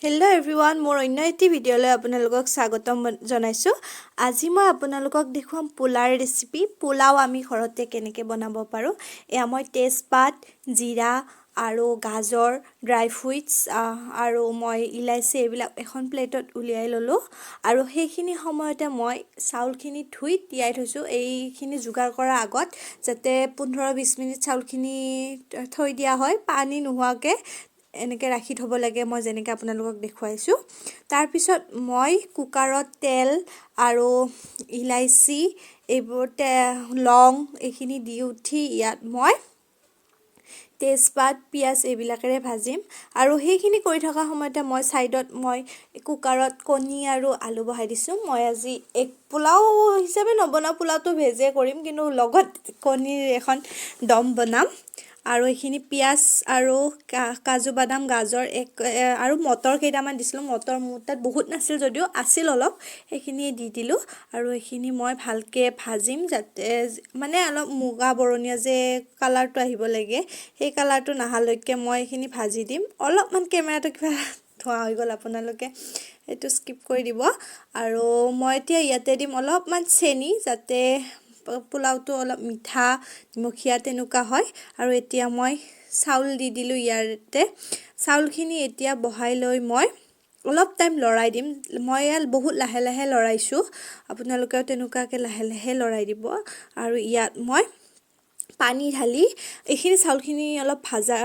Hello everyone, মোৰ অন্য এটি ভিডিঅ'লৈ আপোনালোকক স্বাগতম জনাইছো। আজি মই আপোনালোকক দেখুৱাম পোলাৰ ৰেচিপি। পোলাও আমি ঘৰতে কেনেকৈ বনাব পাৰো। এয়া মই তেজপাত, জিৰা আৰু গাজৰ, ড্ৰাই ফ্ৰুইটছ আৰু মই ইলাইচি এইবিলাক এখন প্লেটত উলিয়াই ললো আৰু সেইখিনি সময়তে মই চাউলখিনি ধুই তিয়াই থৈছো। এইখিনি যোগাৰ কৰাৰ আগত যাতে 15-20 মিনিট চাউলখিনি থৈ দিয়া হয় পানী নোহোৱাকৈ এনেকৈ ৰাখি থব লাগে মই যেনেকৈ আপোনালোকক দেখুৱাইছো। তাৰ পিছত মই কুকাৰত তেল আৰু ইলাইচি এইবোৰ লং এইখিনি দি উঠি ইয়াত মই তেজপাত পিয়াজ এইবিলাকেৰে ভাজিম আৰু সেইখিনি কৰি থকা সময়তে মই সাইডত মই কুকাৰত কণী আৰু আলু বহাই দিছো। মই আজি এক পোলাও হিচাপে নবনাও, পোলাওটো ভেজে কৰিম কিন্তু লগত কণীৰ এখন দম বনাম আৰু এইখিনি পিয়াজ আৰু কাজু বাদাম গাজৰ আৰু মটৰ কেইটামান দিছিলোঁ। মটৰ মোৰ তাত বহুত নাছিল যদিও আছিল অলপ, সেইখিনি দি দিলোঁ আৰু এইখিনি মই ভালকৈ ভাজিম যাতে মানে অলপ মুগা বৰণীয়া যে কালাৰটো আহিব লাগে সেই কালাৰটো নাহালৈকে মই এইখিনি ভাজি দিম। অলপমান কেমেৰাটো কিবা ধোৱা হৈ গ'ল, আপোনালোকে এইটো স্কিপ কৰি দিব। আৰু মই এতিয়া ইয়াতে দিম অলপমান চেনি যাতে পোলাওটো অলপ মিঠা নিমখীয়া তেনেকুৱা হয়। আৰু এতিয়া মই চাউল দি দিলোঁ ইয়াতে। চাউলখিনি এতিয়া বহাই লৈ মই অলপ টাইম লৰাই দিম। মই ইয়াত বহুত লাহে লাহে লৰাইছোঁ, আপোনালোকেও তেনেকুৱাকৈ লাহে লাহে লৰাই দিব। আৰু ইয়াত মই পানী ঢালি এইখিনি চাউলখিনি অলপ ভাজি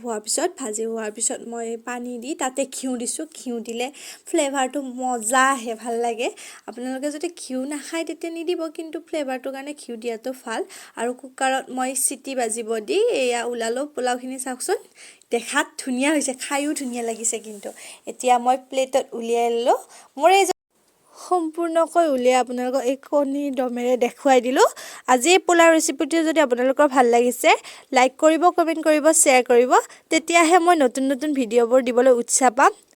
হোৱাৰ পিছত মই পানী দি তাতে ঘিউ দিছোঁ। ঘিউ দিলে ফ্লেভাৰটো মজা আহে, ভাল লাগে। আপোনালোকে যদি ঘিউ নাখায় তেতিয়া নিদিব, কিন্তু ফ্লেভাৰটোৰ কাৰণে ঘিউ দিয়াটো ভাল। আৰু কুকাৰত মই চিটি বাজিব দি এয়া ওলালোঁ পোলাওখিনি। চাওকচোন দেখাত ধুনীয়া হৈছে, খায়ো ধুনীয়া লাগিছে। কিন্তু এতিয়া মই প্লেটত উলিয়াই ললোঁ। মোৰ এই সম্পূৰ্ণকৈ উলিয়াই আপোনালোকক এই কণীৰ দমেৰে দেখুৱাই দিলোঁ। আজি এই পোলাও ৰেচিপিটো যদি আপোনালোকৰ ভাল লাগিছে লাইক কৰিব, কমেণ্ট কৰিব, শ্বেয়াৰ কৰিব, তেতিয়াহে মই নতুন নতুন ভিডিঅ'বোৰ দিবলৈ উৎসাহ পাম।